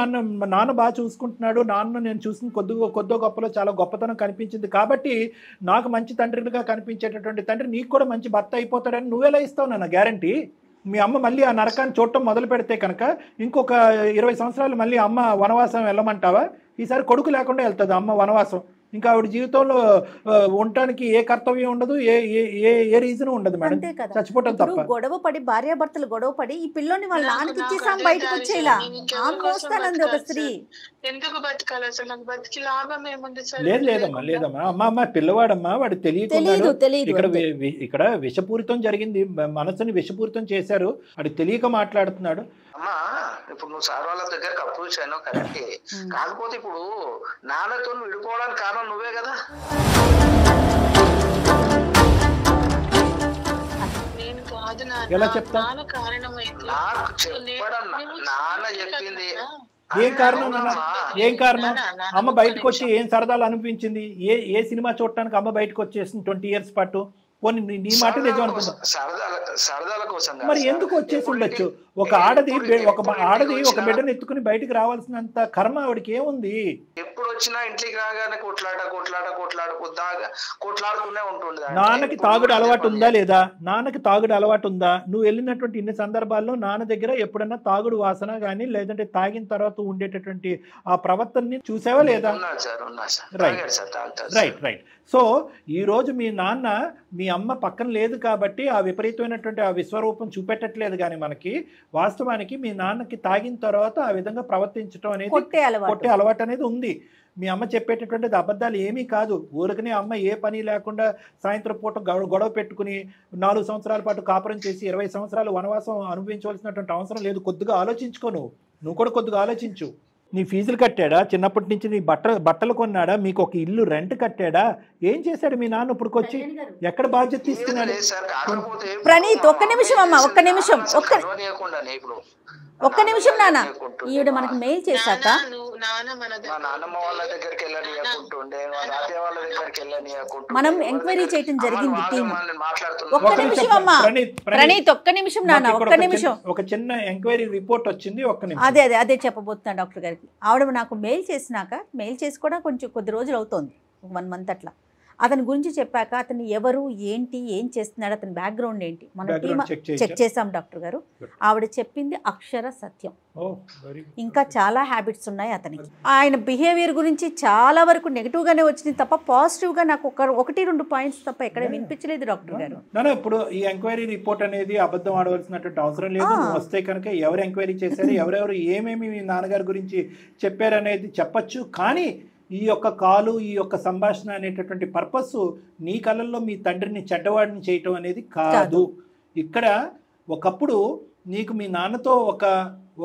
నాన్న బాగా చూసుకుంటున్నాడు, నాన్న నేను చూసిన కొద్దో గొప్పలో చాలా గొప్పతనం కనిపించింది కాబట్టి నాకు మంచి తండ్రిగా కనిపించేటటువంటి తండ్రి నీకు కూడా మంచి భర్త అయిపోతాడని నువ్వెలా ఇస్తావు నాన్న గ్యారంటీ? మీ అమ్మ మళ్ళీ ఆ నరకాన్ని చూడటం మొదలు పెడితే కనుక ఇంకొక 20 సంవత్సరాలు మళ్ళీ అమ్మ వనవాసం వెళ్ళమంటావా? ఈసారి కొడుకు లేకుండా వెళ్తుంది అమ్మ వనవాసం. ఇంకా ఆవిడ జీవితంలో ఉండటానికి ఏ కర్తవ్యం ఉండదు, ఏ రీజన్ ఉండదు మేడం, చచ్చిపోవటం తప్ప. గొడవ పడి భార్యాభర్తలు గొడవ పడి ఈ పిల్లోని వాళ్ళ నాన్నకి ఇచ్చేసాం బయటకు వచ్చేలా మోస్తానంది ఒక స్త్రీ. ఎందుకు బతకాలి అసలు? నాకు బతికి లాభం ఏముంది? లేదమ్మా అమ్మ పిల్లవాడమ్మా, వాడు ఇక్కడ విషపూరితం జరిగింది, మనసుని విషపూరితం చేశారు, వాడు తెలియక మాట్లాడుతున్నాడు. అమ్మా ఇప్పుడు నువ్వు సార్ వాళ్ళ దగ్గర అప్రోచ్ అయినావు కరెక్టే, కాకపోతే ఇప్పుడు నాన్నతో విడిపోవడానికి కారణం నువ్వే కదా. నేను కాదు ఎలా చెప్తా? నాన్న కారణం అయితే నాకు చెప్పడం నాన్న చెప్పింది. ఏం కారణం ఏం కారణం? అమ్మ బయటకు వచ్చి ఏం సరదాలు అనిపించింది? ఏ సినిమా చూడటానికి అమ్మ బయటకు వచ్చేసింది 20 years పాటు? నీ మాట నిజం అనుకుంటా. మరి ఎందుకు వచ్చేసి ఉండొచ్చు? ఒక ఆడది ఒక బిడ్డను ఎత్తుకుని బయటికి రావాల్సినంత కర్మ ఆవిడకి ఏముంది? ఎప్పుడు వచ్చినా ఇంటికి రాగానే కొట్లాడుతూనే ఉంటుంది. నాన్నకి తాగుడు అలవాటు ఉందా లేదా? నాన్నకి తాగుడు అలవాటు ఉందా? నువ్వు వెళ్ళినటువంటి ఇన్ని సందర్భాల్లో నాన్న దగ్గర ఎప్పుడన్నా తాగుడు వాసన కానీ లేదంటే తాగిన తర్వాత ఉండేటటువంటి ఆ ప్రవర్తనని చూసావా లేదా? రైట్. సో ఈ రోజు మీ నాన్న మీ అమ్మ పక్కన లేదు కాబట్టి ఆ విపరీతమైనటువంటి ఆ విశ్వరూపం చూపెట్టట్లేదు, కానీ మనకి వాస్తవానికి మీ నాన్నకి తాగిన తర్వాత ఆ విధంగా ప్రవర్తించడం అనేది కొట్టే అలవాటు అనేది ఉంది. మీ అమ్మ చెప్పేటటువంటిది అబద్ధాలు ఏమీ కాదు. ఊరికనే అమ్మ ఏ పని లేకుండా సాయంత్రం పూట గొడవ పెట్టుకుని 4 సంవత్సరాల పాటు కాపురం చేసి 20 సంవత్సరాలు వనవాసం అనుభవించవలసినటువంటి అవసరం లేదు. కొద్దిగా ఆలోచించుకో, నువ్వు కూడా కొద్దిగా ఆలోచించు. నీ ఫీజులు కట్టాడా? చిన్నప్పటి నుంచి నీ బట్టలు కొన్నాడా? మీకు ఒక ఇల్లు రెంట్ కట్టాడా? ఏం చేశాడు మీ నాన్న? ఇప్పుడుకొచ్చి ఎక్కడ బాధ్యత తీసుకున్నాడు? ప్రణీత్ ఒక్క నిమిషం అమ్మా, ఒక్క నిమిషం నాన్న. ఈవిడ మనకు మెయిల్ చేశాక మనం ఎంక్వైరీ చేయటం జరిగింది టీం. ఒక్క నిమిషం అమ్మా ప్రణీత్, ఒక్క నిమిషం నాన్న, ఒక్క నిమిషం. ఒక చిన్న ఎంక్వైరీ రిపోర్ట్ వచ్చింది, ఒక్క నిమిషం. అదే చెప్పబోతున్నాను డాక్టర్ గారికి. ఆవిడ నాకు మెయిల్ చేసినాక, మెయిల్ చేసి కూడా కొద్ది రోజులు అవుతోంది, 1 month అట్లా. అతని గురించి చెప్పాక అతను ఎవరు, ఏంటి, ఏం చేస్తున్నాడు, అతని బ్యాక్గ్రౌండ్ ఏంటి మన టీమ్ చెక్ చేసాం డాక్టర్ గారు. ఆవిడ చెప్పింది అక్షర సత్యం. ఇంకా చాలా హ్యాబిట్స్ ఉన్నాయి అతనికి. ఆయన బిహేవియర్ గురించి చాలా వరకు నెగిటివ్గానే వచ్చింది తప్ప పాజిటివ్గా నాకు 1-2 పాయింట్స్ తప్ప ఎక్కడ వినిపించలేదు డాక్టర్ గారు. ఇప్పుడు ఈ ఎంక్వైరీ రిపోర్ట్ అనేది అబద్ధం ఆడవలసినటువంటి అవసరం లేదు. వస్తే కనుక ఎవరు ఎంక్వైరీ చేశారు, ఎవరెవరు ఏమేమి మీ నాన్నగారి గురించి చెప్పారనేది చెప్పచ్చు. కానీ ఈ యొక్క కాలు, ఈ యొక్క సంభాషణ అనేటటువంటి పర్పస్ నీ కళ్ళల్లో మీ తండ్రిని చెడ్డవాడిని చేయటం అనేది కాదు. ఇక్కడ ఒకప్పుడు నీకు మీ నాన్నతో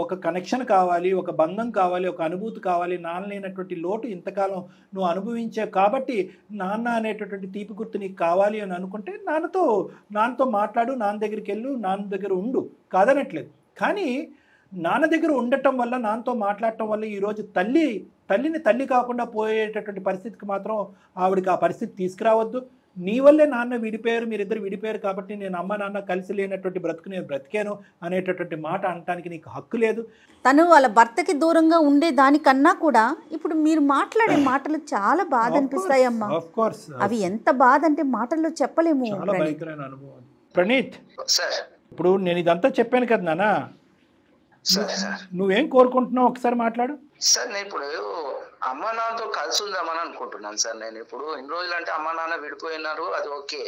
ఒక కనెక్షన్ కావాలి, ఒక బంధం కావాలి, ఒక అనుభూతి కావాలి. నాన్న లేనటువంటి లోటు ఇంతకాలం నువ్వు అనుభవించావు కాబట్టి నాన్న అనేటటువంటి తీపి గుర్తు నీకు కావాలి అని అనుకుంటే నాన్నతో మాట్లాడు, నాన్న దగ్గరికి వెళ్ళు, నాన్న దగ్గర ఉండు, కాదనట్లేదు. కానీ నాన్న దగ్గర ఉండటం వల్ల, నాన్నతో మాట్లాడటం వల్ల ఈరోజు తల్లిని తల్లి కాకుండా పోయేటటువంటి పరిస్థితికి మాత్రం ఆవిడకి ఆ పరిస్థితి తీసుకురావద్దు. నీ వల్లే నాన్న విడిపోయారు, మీరిద్దరు విడిపోయారు కాబట్టి నేను అమ్మ నాన్న కలిసి లేనటువంటి బ్రతుకు నేను బ్రతికాను అనేటటువంటి మాట అనటానికి నీకు హక్కు లేదు. తను వాళ్ళ భర్తకి దూరంగా ఉండే దానికన్నా కూడా ఇప్పుడు మీరు మాట్లాడే మాటలు చాలా బాధ అనిపిస్తాయమ్మా. అవి ఎంత బాధ అంటే మాటల్లో చెప్పలేము. చాలా భయంకరమైన అనుభవం. ప్రణీత్, ఇప్పుడు నేను ఇదంతా చెప్పాను కదా నాన్న, నువ్వేం కోరుకుంటున్నావు ఒకసారి మాట్లాడు. సార్ నేను ఇప్పుడు అమ్మ నాన్నతో కలిసి ఉందామని అనుకుంటున్నాను సార్. నేను ఇప్పుడు ఇన్ని రోజులు అంటే అమ్మ నాన్న విడిపోయినారు, అది ఓకే.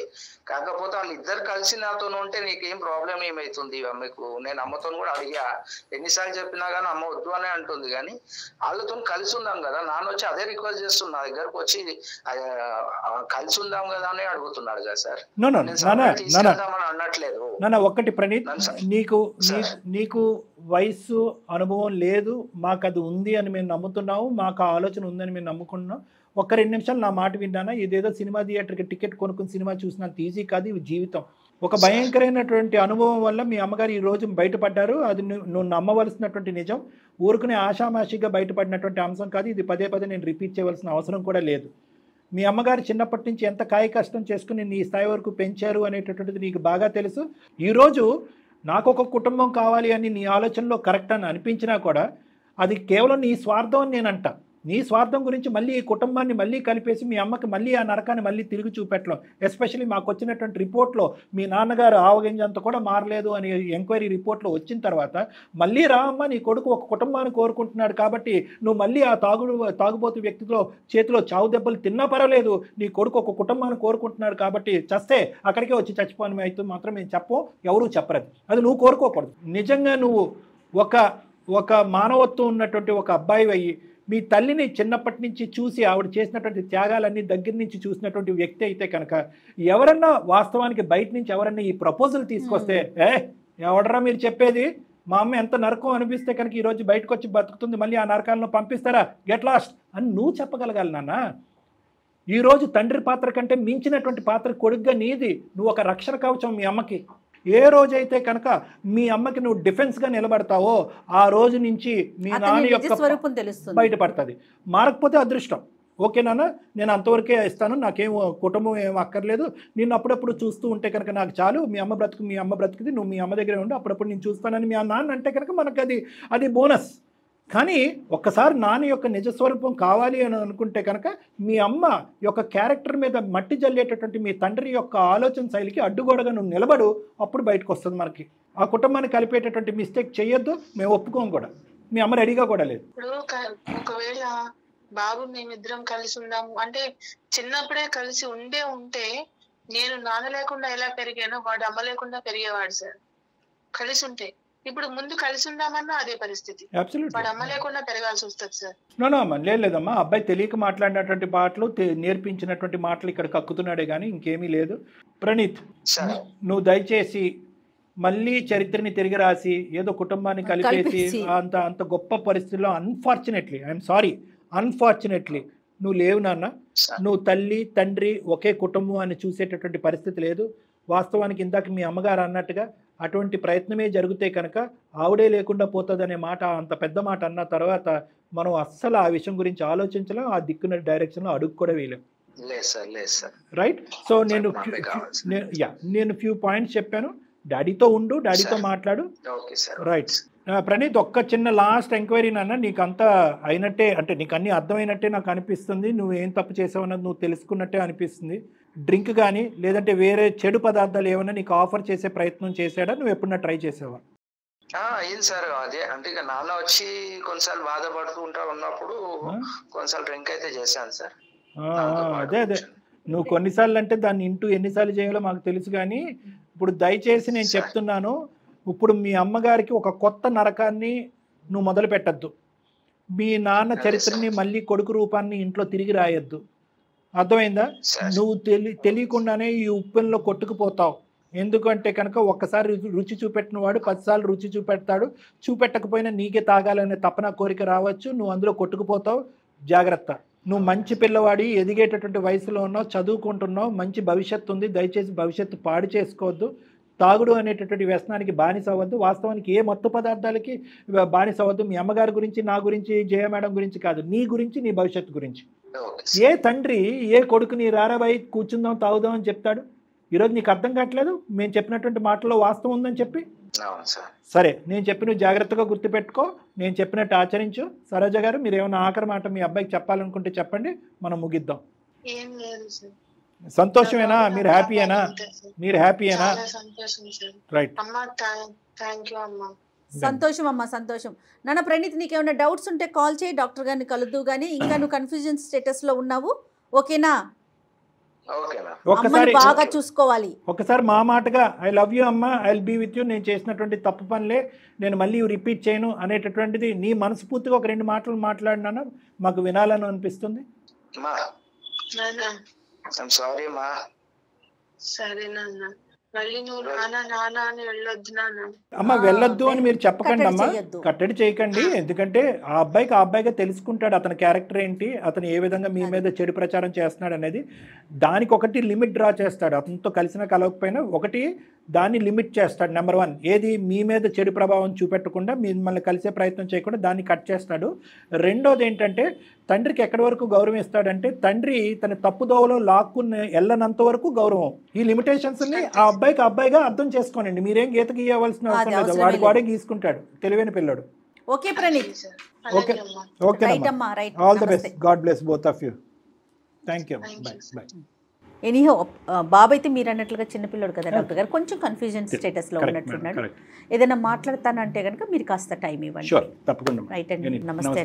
కాకపోతే వాళ్ళు ఇద్దరు కలిసి నాతో ఉంటే నీకేం ప్రాబ్లం ఏమైతుంది మీకు? నేను అమ్మతో కూడా అడిగా, ఎన్నిసార్లు చెప్పినా కానీ అమ్మ వద్దు అనే అంటుంది. కానీ వాళ్ళతో కలిసి ఉందాం కదా, నాన్న వచ్చి అదే రిక్వెస్ట్ చేస్తున్నా, నా దగ్గరకు వచ్చి కలిసి ఉందాం కదా అని అడుగుతున్నాడు కదా సార్. తీసుకెళ్దామని అనట్లేదు. ఒక్కటి ప్రణీత్, నీకు వయసు అనుభవం లేదు, మాకు అది ఉంది అని మేము నమ్ముతున్నాము, మాకు ఆ ఆలోచన ఉందని మేము నమ్ముకుంటున్నాం. 1-2 నిమిషాలు నా మాట విన్నానా? ఇదేదో సినిమా థియేటర్కి టికెట్ కొనుక్కుని సినిమా చూసినంత ఈజీ కాదు ఇది జీవితం. ఒక భయంకరమైనటువంటి అనుభవం వల్ల మీ అమ్మగారు ఈ రోజు బయటపడ్డారు. అది నువ్వు నమ్మవలసినటువంటి నిజం. ఊరుకునే ఆషామాషిగా బయటపడినటువంటి అంశం కాదు. ఇది పదే నేను రిపీట్ చేయవలసిన అవసరం కూడా లేదు. మీ అమ్మగారు చిన్నప్పటి నుంచి ఎంత కాయ కష్టం చేసుకుని నీ స్థాయి వరకు పెంచారు అనేటటువంటిది నీకు బాగా తెలుసు. ఈరోజు నాకు ఒక కుటుంబం కావాలి అని నీ ఆలోచనలో కరెక్ట్ అని అనిపించినా కూడా అది కేవలం నీ స్వార్థం అని నేను అంటా. నీ స్వార్థం గురించి మళ్ళీ ఈ కుటుంబాన్ని మళ్ళీ కలిపేసి మీ అమ్మకి మళ్ళీ ఆ నరకాన్ని మళ్ళీ తిరిగి చూపెట్టడం. ఎస్పెషల్లీ మాకు వచ్చినటువంటి రిపోర్ట్లో మీ నాన్నగారు ఆవగింజంత కూడా మారలేదు అని ఎంక్వైరీ రిపోర్ట్లో వచ్చిన తర్వాత మళ్ళీ రామ్మ నీ కొడుకు ఒక కుటుంబాన్ని కోరుకుంటున్నాడు కాబట్టి నువ్వు మళ్ళీ ఆ తాగుబోతు వ్యక్తితో చేతిలో చావు దెబ్బలు తిన్నా పర్వాలేదు, నీ కొడుకు ఒక కుటుంబాన్ని కోరుకుంటున్నాడు కాబట్టి చస్తే అక్కడికే వచ్చి చచ్చిపోని అయితే మాత్రం మేము చెప్పం, ఎవరూ చెప్పరు. అది నువ్వు కోరుకోకూడదు. నిజంగా నువ్వు ఒక మానవత్వం ఉన్నటువంటి ఒక అబ్బాయి అయ్యి మీ తల్లిని చిన్నప్పటి నుంచి చూసి ఆవిడ చేసినటువంటి త్యాగాలన్నీ దగ్గర నుంచి చూసినటువంటి వ్యక్తి అయితే కనుక ఎవరన్నా వాస్తవానికి బయట నుంచి ఎవరన్నా ఈ ప్రపోజల్ తీసుకొస్తే ఎవడరా మీరు చెప్పేది, మా అమ్మ ఎంత నరకం అనిపిస్తే కనుక ఈరోజు బయటకు వచ్చి బతుకుతుంది, మళ్ళీ ఆ నరకాలను పంపిస్తారా, గెట్ లాస్ట్ అని నువ్వు చెప్పగలగాలి నాన్న. ఈరోజు తండ్రి పాత్ర కంటే మించినటువంటి పాత్ర కొడుగ్గా నీది. నువ్వు ఒక రక్షణ కవచం మీ అమ్మకి. ఏ రోజైతే కనుక మీ అమ్మకి నువ్వు డిఫెన్స్గా నిలబడతావో ఆ రోజు నుంచి మీ నాన్న యొక్క స్వరూపం తెలుస్తుంది, బయటపడుతుంది. మారకపోతే అదృష్టం. ఓకే నాన్న, నేను అంతవరకే ఇస్తాను, నాకేం కుటుంబం ఏం అక్కర్లేదు, నేను అప్పుడప్పుడు చూస్తూ ఉంటే కనుక నాకు చాలు, మీ అమ్మ బ్రతుకుది, నువ్వు మీ అమ్మ దగ్గరే ఉండు, అప్పుడప్పుడు నేను చూస్తానని మీ నాన్న అంటే కనుక మనకు అది బోనస్. కానీ ఒక్కసారి నాన్న యొక్క నిజస్వరూపం కావాలి అని అనుకుంటే కనుక మీ అమ్మ యొక్క క్యారెక్టర్ మీద మట్టి జల్లేటటువంటి మీ తండ్రి యొక్క ఆలోచన శైలికి అడ్డుగోడగా నువ్వు నిలబడు, అప్పుడు బయటకు వస్తుంది. మనకి ఆ కుటుంబాన్ని కలిపేటటువంటి మిస్టేక్ చేయొద్దు, మేము ఒప్పుకోం కూడా, మీ అమ్మ రెడీగా కూడా లేదు. ఇప్పుడు ఒకవేళ బాబు మేమిద్దరం కలిసి ఉందాము అంటే చిన్నప్పుడే కలిసి ఉంటే నేను నాన్న లేకుండా ఎలా పెరిగానో వాడు అమ్మ లేకుండా పెరిగేవాడు సార్. కలిసి ఉంటే ఇప్పుడు ముందు కలిసి ఉందామన్నా అదే పరిస్థితి, వాడు అమ్మ లేకుండా పెరగాల్సి వస్తుంది సార్. అమ్మా లేదమ్మా, అబ్బాయి తెలియక మాట్లాడినటువంటి మాటలు, నేర్పించినటువంటి మాటలు ఇక్కడ కక్కుతున్నాడే కానీ ఇంకేమీ లేదు. ప్రణీత్, నువ్వు దయచేసి మళ్ళీ చరిత్రని తిరిగి రాసి ఏదో కుటుంబాన్ని కలిపేసి అంత గొప్ప పరిస్థితుల్లో అన్ఫార్చునేట్లీ నువ్వు లేవు నాన్న. నువ్వు తల్లి తండ్రి ఒకే కుటుంబం అని చూసేటటువంటి పరిస్థితి లేదు. వాస్తవానికి ఇందాక మీ అమ్మగారు అన్నట్టుగా అటువంటి ప్రయత్నమే జరిగితే కనుక ఆవిడే లేకుండా పోతుందనే మాట, అంత పెద్ద మాట అన్న తర్వాత మనం అస్సలు ఆ విషయం గురించి ఆలోచించలేం, ఆ దిక్కున్న డైరెక్షన్లో అడుగు కూడా వేయలేం. రైట్? సో నేను ఫ్యూ పాయింట్స్ చెప్పాను. డాడీతో ఉండు, డాడీతో మాట్లాడు. రైట్. ప్రణీత్, ఒక్క చిన్న లాస్ట్ ఎంక్వైరీ నాన్న, నీకు అంతా అయినట్టే, అంటే నీకు అన్నీ అర్థమైనట్టే నాకు అనిపిస్తుంది, నువ్వు ఏం తప్పు చేసావు అన్నది నువ్వు తెలుసుకున్నట్టే అనిపిస్తుంది. డ్రింక్ కానీ లేదంటే వేరే చెడు పదార్థాలు ఏమైనా నీకు ఆఫర్ చేసే ప్రయత్నం చేశాడా, నువ్వు ఎప్పుడన్నా ట్రై చేసావా? అయింది సార్. అదే అంటే ఇక నాన్న వచ్చి కొన్నిసార్లు బాధపడుతూ ఉన్నప్పుడు కొన్నిసార్లు డ్రింక్ అయితే చేశాను సార్. అదే నువ్వు కొన్నిసార్లు అంటే దాన్ని ఇంటూ ఎన్నిసార్లు చేయాలో మాకు తెలుసు, కానీ ఇప్పుడు దయచేసి నేను చెప్తున్నాను, ఇప్పుడు మీ అమ్మగారికి ఒక కొత్త నరకాన్ని నువ్వు మొదలు పెట్టద్దు. మీ నాన్న చరిత్రని మళ్ళీ కొడుకు రూపాన్ని ఇంట్లో తిరిగి రాయొద్దు, అర్థమైందా? నువ్వు తెలియకుండానే ఈ ఉప్పెన్లో కొట్టుకుపోతావు. ఎందుకంటే కనుక ఒక్కసారి రుచి చూపెట్టిన వాడు 10 సార్లు రుచి చూపెడతాడు. చూపెట్టకపోయినా నీకే తాగాలనే తపన కోరిక రావచ్చు, నువ్వు అందులో కొట్టుకుపోతావు. జాగ్రత్త. నువ్వు మంచి పిల్లవాడి, ఎదిగేటటువంటి వయసులో ఉన్నావు, చదువుకుంటున్నావు, మంచి భవిష్యత్తు ఉంది. దయచేసి భవిష్యత్తు పాడు చేసుకోవద్దు. తాగుడు అనేటటువంటి వ్యసనానికి బానిస అవ్వద్దు. వాస్తవానికి ఏ మత్తు పదార్థాలకి బానిస అవ్వద్దు. మీ అమ్మగారి గురించి, నా గురించి, జయ మేడం గురించి కాదు, నీ గురించి, నీ భవిష్యత్తు గురించి. ఏ తండ్రి ఏ కొడుకుని రారాబాయి కూర్చుందాం తాగుదాం అని చెప్తాడు? ఈరోజు నీకు అర్థం కావట్లేదు మేము చెప్పినటువంటి మాటల్లో వాస్తవం ఉందని చెప్పి? సరే, నేను చెప్పి నువ్వు జాగ్రత్తగా గుర్తుపెట్టుకో, నేను చెప్పినట్టు ఆచరించు. సరోజ గారు, మీరు ఏమైనా ఆఖరి మాట మీ అబ్బాయికి చెప్పాలనుకుంటే చెప్పండి, మనం ముగిద్దాం. సంతోషమేనా? మీరు హ్యాపీయేనా? మీరు హ్యాపీయేనా? రైట్. సంతోషం అమ్మా, సంతోషం. నాన్న ప్రణీత్, నీకు ఏమైనా డౌట్స్ ఉంటే కాల్ చేయి, డాక్టర్ గారిని కలుద్దు. కానీ ఇంకా నువ్వు కన్ఫ్యూజన్ స్టేటస్లో ఉన్నావు, ఓకేనా? ఒక్కసారి బాగా చూసుకోవాలి. ఒకసారి మా మాటగా ఐ లవ్ యూ అమ్మ, I will be with you, నేను చేసినటువంటి తప్పు పనులే నేను మళ్ళీ రిపీట్ చేయను అనేటటువంటిది నీ మనస్ఫూర్తిగా ఒక 2 మాటలు మాట్లాడినాను, మాకు వినాలని అనిపిస్తుంది. అమ్మ వెళ్ళొద్దు అని మీరు చెప్పకండి అమ్మా, కట్టడి చేయకండి. ఎందుకంటే ఆ అబ్బాయిగా తెలుసుకుంటాడు అతని క్యారెక్టర్ ఏంటి, అతను ఏ విధంగా మీ మీద చెడు ప్రచారం చేస్తున్నాడు అనేది. దానికి ఒకటి లిమిట్ డ్రా చేస్తాడు. అతనితో కలిసినా కలవకపోయినా ఒకటి దాన్ని లిమిట్ చేస్తాడు. నెంబర్ 1, ఏది మీ మీద చెడు ప్రభావం చూపెట్టకుండా, మిమ్మల్ని కలిసే ప్రయత్నం చేయకుండా దాన్ని కట్ చేస్తాడు. రెండోది ఏంటంటే, తండ్రికి ఎక్కడి వరకు గౌరవం ఇస్తాడంటే, తండ్రి తన తప్పుదోవలో లాక్కుని వెళ్ళనంత వరకు గౌరవం. ఈ లిమిటేషన్స్ని ఆ అబ్బాయిగా అర్థం చేసుకోనండి. మీరేం గీత గీయవలసిన అవసరం లేదు, వాడే గీసుకుంటాడు, తెలివైన పిల్లడు. Okay Praneeth, okay all the best, God bless both of you. Thank you, bye. Anyhow బాబు అయితే మీరు అన్నట్లుగా చిన్నపిల్లడు కదా డాక్టర్ గారు, కొంచెం కన్ఫ్యూజన్ స్టేటస్లో ఉన్నట్టున్నాడు. ఏదైనా మాట్లాడతానంటే కనుక మీరు కాస్త టైం ఇవ్వండి. తప్పకుండా. రైట్ అండి, నమస్తే.